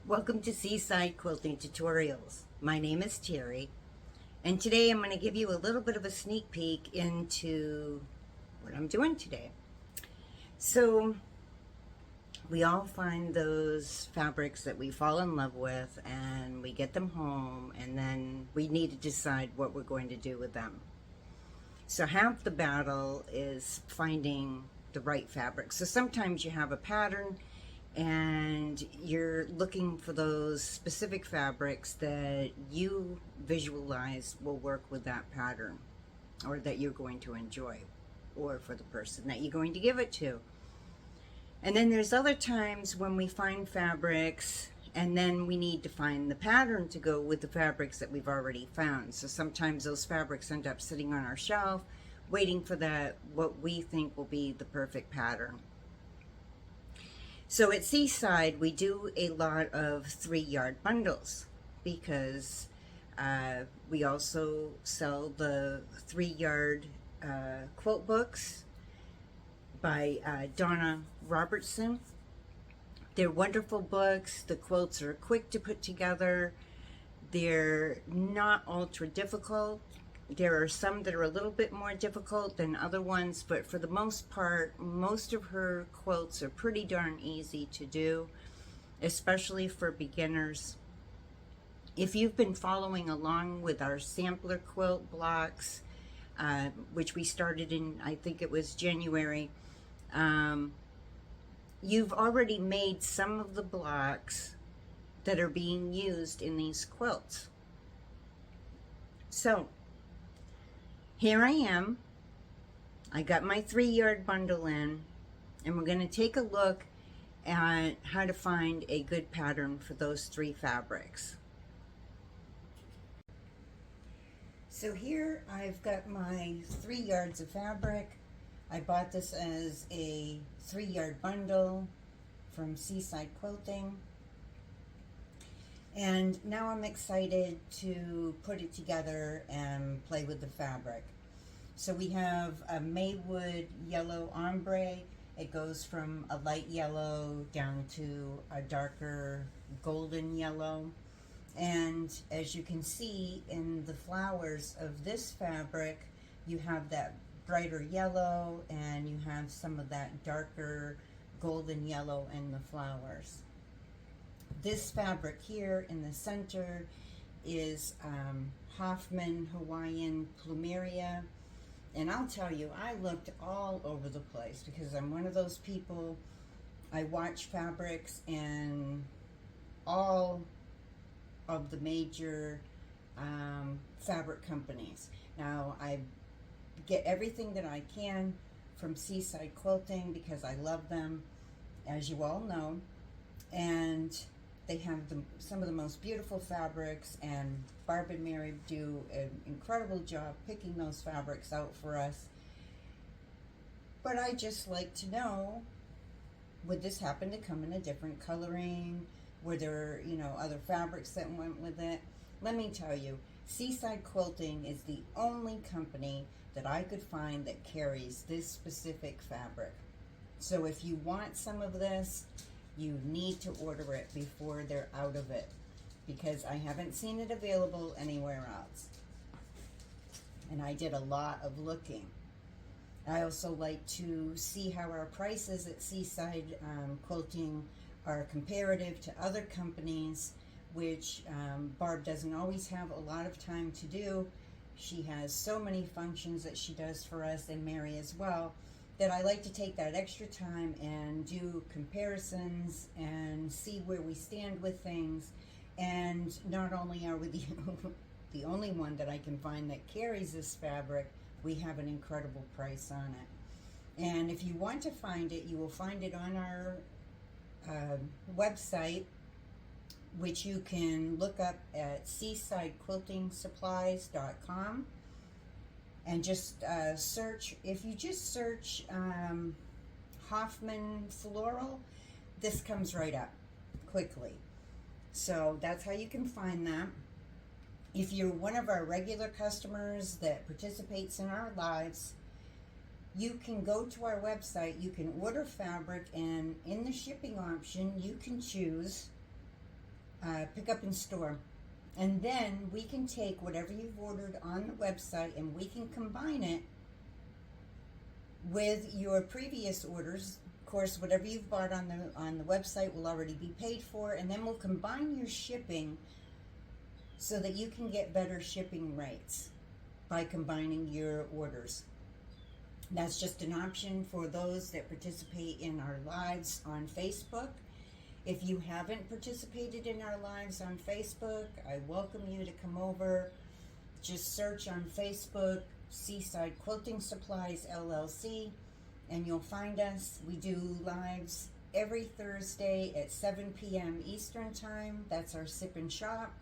Welcome to Seaside Quilting Tutorials. My name is Terry, and today I'm going to give you a little bit of a sneak peek into what I'm doing today. So, we all find those fabrics that we fall in love with, and we get them home, and then we need to decide what we're going to do with them. So half the battle is finding the right fabric. So sometimes you have a pattern and you're looking for those specific fabrics that you visualize will work with that pattern, or that you're going to enjoy, or for the person that you're going to give it to. And then there's other times when we find fabrics and then we need to find the pattern to go with the fabrics that we've already found. So sometimes those fabrics end up sitting on our shelf waiting for that, what we think will be the perfect pattern. So at Seaside, we do a lot of 3-yard bundles because we also sell the 3-yard quilt books by Donna Robertson. They're wonderful books. The quilts are quick to put together. They're not ultra difficult. There are some that are a little bit more difficult than other ones, but for the most part, most of her quilts are pretty darn easy to do, especially for beginners. If you've been following along with our sampler quilt blocks, which we started in, I think it was January, you've already made some of the blocks that are being used in these quilts. So, here I am. I got my 3-yard bundle in, and we're going to take a look at how to find a good pattern for those 3 fabrics. So here I've got my 3 yards of fabric. I bought this as a 3-yard bundle from Seaside Quilting. And now I'm excited to put it together and play with the fabric. So we have a Maywood yellow ombre. It goes from a light yellow down to a darker golden yellow. And as you can see in the flowers of this fabric, you have that brighter yellow and you have some of that darker golden yellow in the flowers. This fabric here in the center is Hoffman Hawaiian Plumeria. And I'll tell you, I looked all over the place because I'm one of those people, I watch fabrics and all of the major fabric companies. Now, I get everything that I can from Seaside Quilting because I love them, as you all know. And they have some of the most beautiful fabrics, and Barb and Mary do an incredible job picking those fabrics out for us. But I just like to know, would this happen to come in a different coloring? Were there, other fabrics that went with it? Let me tell you, Seaside Quilting is the only company that I could find that carries this specific fabric. So if you want some of this, you need to order it before they're out of it, because I haven't seen it available anywhere else. And I did a lot of looking. I also like to see how our prices at Seaside Quilting are comparative to other companies, which Barb doesn't always have a lot of time to do. She has so many functions that she does for us, and Mary as well, that I like to take that extra time and do comparisons and see where we stand with things. And not only are we the only one that I can find that carries this fabric, we have an incredible price on it. And if you want to find it, you will find it on our website, which you can look up at seasidequiltingsupplies.com. And just search, if you just search Hoffman Floral, this comes right up quickly. So that's how you can find that. If you're one of our regular customers that participates in our lives, you can go to our website, you can order fabric, and in the shipping option, you can choose pick up in store. And then we can take whatever you've ordered on the website and we can combine it with your previous orders. Of course, whatever you've bought on the website will already be paid for, and then we'll combine your shipping so that you can get better shipping rates by combining your orders. That's just an option for those that participate in our lives on Facebook. If you haven't participated in our lives on Facebook, I welcome you to come over. Just search on Facebook, Seaside Quilting Supplies LLC, and you'll find us. We do lives every Thursday at 7 p.m. Eastern Time. That's our sip and shop.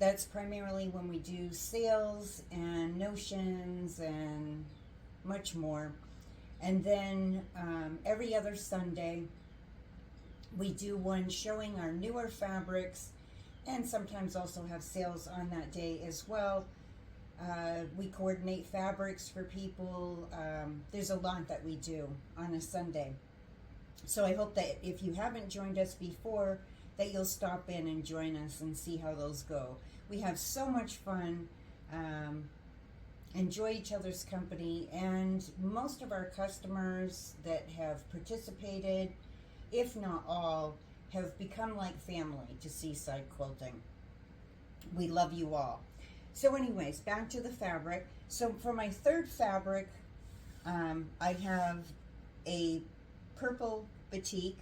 That's primarily when we do sales and notions and much more. And then every other Sunday, we do one showing our newer fabrics, and sometimes also have sales on that day as well. We coordinate fabrics for people. There's a lot that we do on a Sunday. So I hope that if you haven't joined us before, that you'll stop in and join us and see how those go. We have so much fun, enjoy each other's company, and most of our customers that have participated, if not all, have become like family to Seaside Quilting. We love you all. So anyways, back to the fabric. So for my third fabric, I have a purple batik.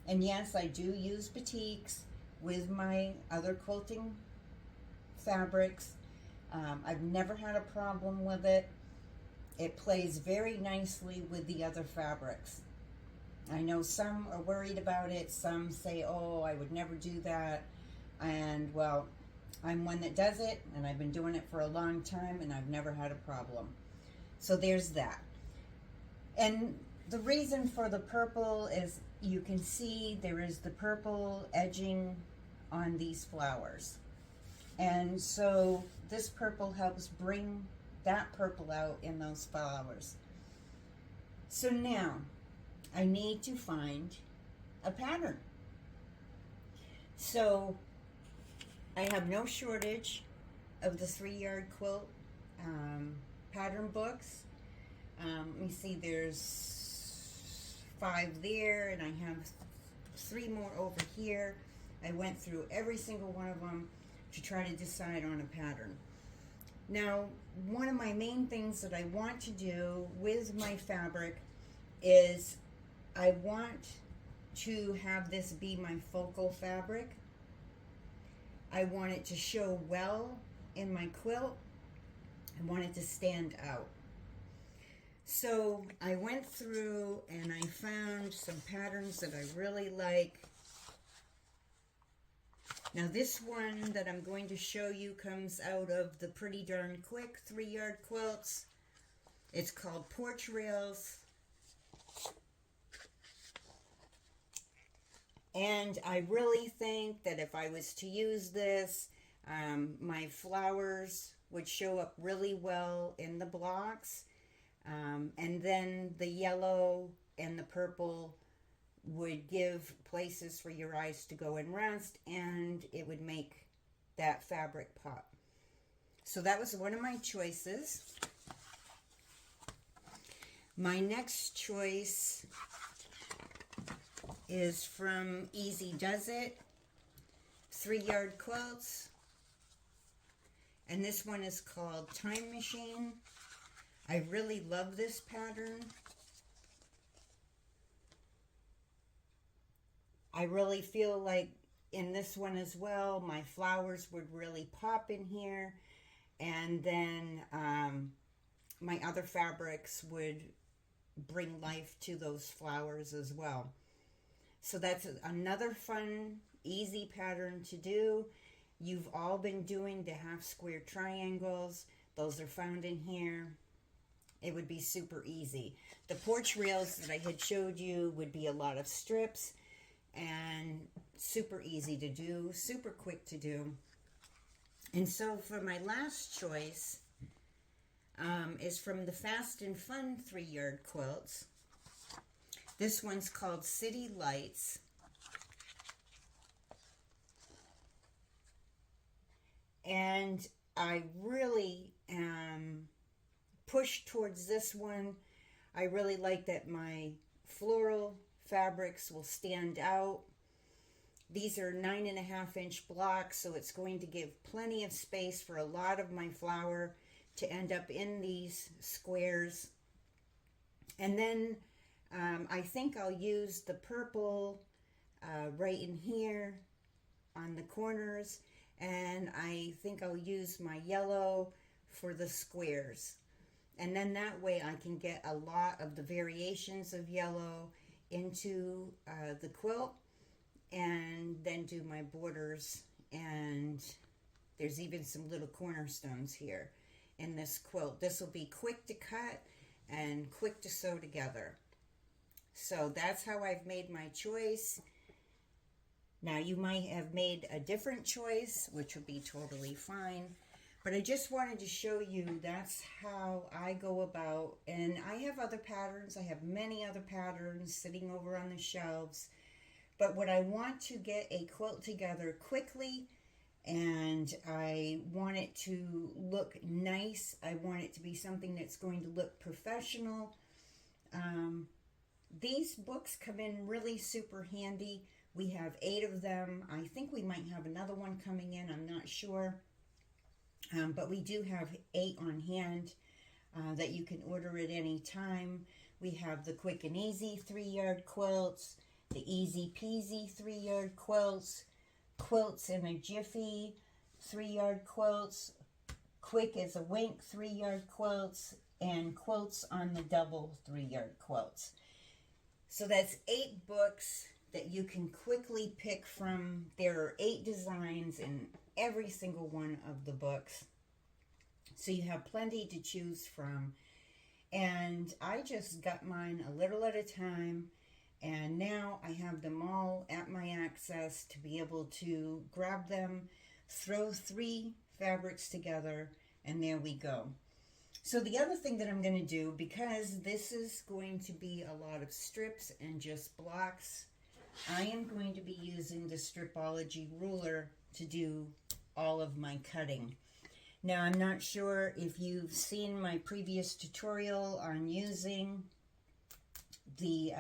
And yes, I do use batiks with my other quilting fabrics. I've never had a problem with it. It plays very nicely with the other fabrics. I know some are worried about it. Some say, oh, I would never do that. And well, I'm one that does it, and I've been doing it for a long time, and I've never had a problem. So there's that. And the reason for the purple is you can see there is the purple edging on these flowers. And so this purple helps bring that purple out in those flowers. So now, I need to find a pattern. So I have no shortage of the 3-yard quilt pattern books. Let me see, there's 5 there, and I have 3 more over here. I went through every single one of them to try to decide on a pattern. Now, one of my main things that I want to do with my fabric is I want to have this be my focal fabric. I want it to show well in my quilt. I want it to stand out. So I went through and I found some patterns that I really like. Now this one that I'm going to show you comes out of the Pretty Darn Quick 3-yard quilts. It's called Porch Rails. And I really think that if I was to use this, my flowers would show up really well in the blocks. And then the yellow and the purple would give places for your eyes to go and rest, and it would make that fabric pop. So that was one of my choices. My next choice is from Easy Does It, 3-yard quilts. And this one is called Time Machine. I really love this pattern. I really feel like in this one as well, my flowers would really pop in here. And then my other fabrics would bring life to those flowers as well. So that's another fun, easy pattern to do. You've all been doing the half square triangles. Those are found in here. It would be super easy. The porch rails that I had showed you would be a lot of strips and super easy to do, super quick to do. And so for my last choice is from the Fast and Fun 3-yard quilts. This one's called City Lights. I really am pushed towards this one. I really like that my floral fabrics will stand out. These are 9.5-inch blocks, so it's going to give plenty of space for a lot of my flower to end up in these squares. And then I think I'll use the purple right in here on the corners, and I think I'll use my yellow for the squares. And then that way I can get a lot of the variations of yellow into the quilt, and then do my borders. And there's even some little cornerstones here in this quilt. This will be quick to cut and quick to sew together. So that's how I've made my choice. Now you might have made a different choice, which would be totally fine. But I just wanted to show you that's how I go about. And I have other patterns. I have many other patterns sitting over on the shelves. But when I want to get a quilt together quickly, and I want it to look nice, I want it to be something that's going to look professional, these books come in really super handy. We have 8 of them. I think we might have another one coming in, I'm not sure. But we do have 8 on hand that you can order at any time. We have the quick and easy 3-yard quilts, the easy peasy 3-yard quilts, quilts in a jiffy 3-yard quilts, quick as a wink 3-yard quilts, and quilts on the double 3-yard quilts. So that's 8 books that you can quickly pick from. There are 8 designs in every single one of the books, so you have plenty to choose from. And I just got mine a little at a time, and now I have them all at my access to be able to grab them, throw 3 fabrics together, and there we go. So the other thing that I'm going to do, because this is going to be a lot of strips and just blocks, I am going to be using the Stripology ruler to do all of my cutting. Now, I'm not sure if you've seen my previous tutorial on using the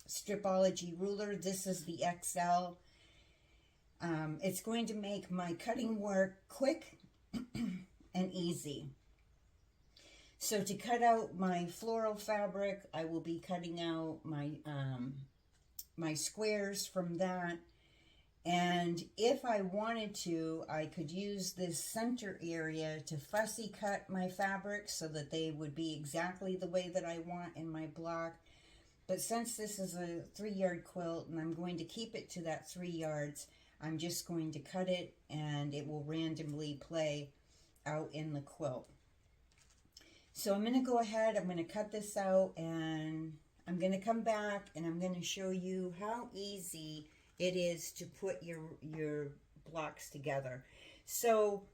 Stripology ruler. This is the XL. It's going to make my cutting work quick and easy. So to cut out my floral fabric, I will be cutting out my my squares from that. And if I wanted to, I could use this center area to fussy cut my fabrics so that they would be exactly the way that I want in my block. But since this is a 3-yard quilt and I'm going to keep it to that 3 yards, I'm just going to cut it and it will randomly play out in the quilt. So I'm going to go ahead, I'm going to cut this out, and I'm going to come back and I'm going to show you how easy it is to put your blocks together. So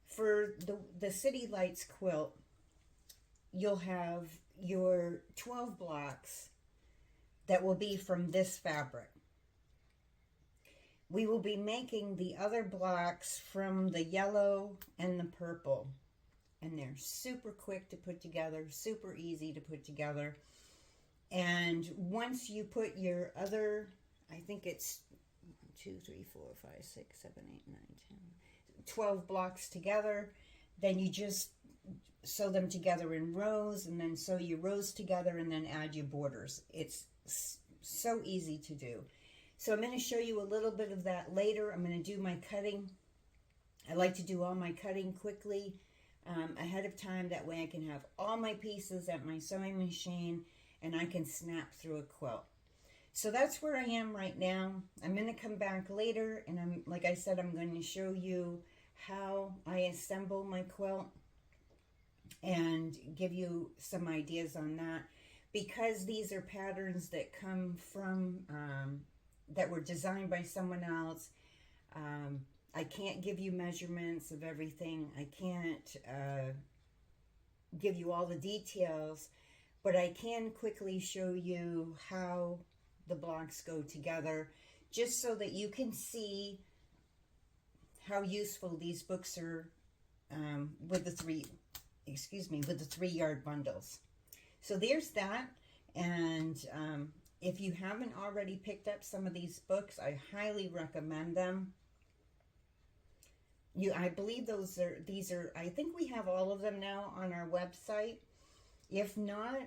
for the City Lights quilt, you'll have your 12 blocks that will be from this fabric. We will be making the other blocks from the yellow and the purple. And they're super quick to put together, super easy to put together. And once you put your other, I think it's 2, 3, 4, 5, 6, 7, 8, 9, 10, 12 blocks together, then you just sew them together in rows, and then sew your rows together, and then add your borders. It's so easy to do. So I'm going to show you a little bit of that later. I'm going to do my cutting. I like to do all my cutting quickly ahead of time. That way I can have all my pieces at my sewing machine and I can snap through a quilt. So that's where I am right now. I'm going to come back later, and like I said, I'm going to show you how I assemble my quilt and give you some ideas on that. Because these are patterns that come from, that were designed by someone else, I can't give you measurements of everything. I can't give you all the details, but I can quickly show you how the blocks go together, just so that you can see how useful these books are with the three, with the 3-yard bundles. So there's that. And if you haven't already picked up some of these books, I highly recommend them. I believe these are, I think we have all of them now on our website. If not,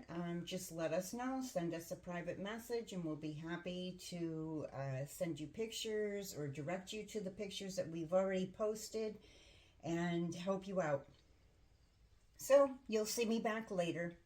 just let us know. Send us a private message and we'll be happy to send you pictures or direct you to the pictures that we've already posted and help you out. So you'll see me back later.